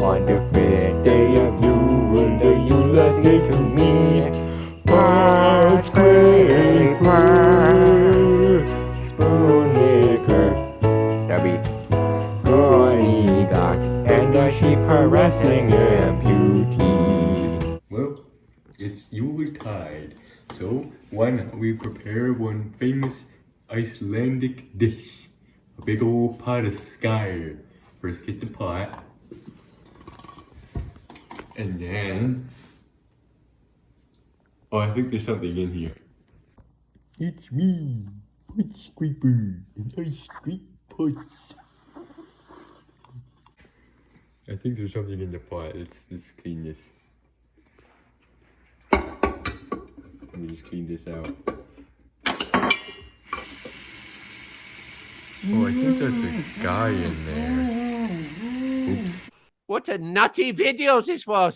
On the first day of Yule, the Yule gave to me. Parch Quake, Spoonmaker, Stubby, Gory Duck, and a sheep harassing a beauty. Well, it's Yuletide, so why not we prepare one famous Icelandic dish? A big old pot of skyr. First get the pot. And then... Oh, I think there's something in here. It's me, Ice Scraper, and I scrape pots. I think there's something in the pot. Let's clean this. Let me just clean this out. Oh, I think that's a guy in there. Oops. What a nutty video this was!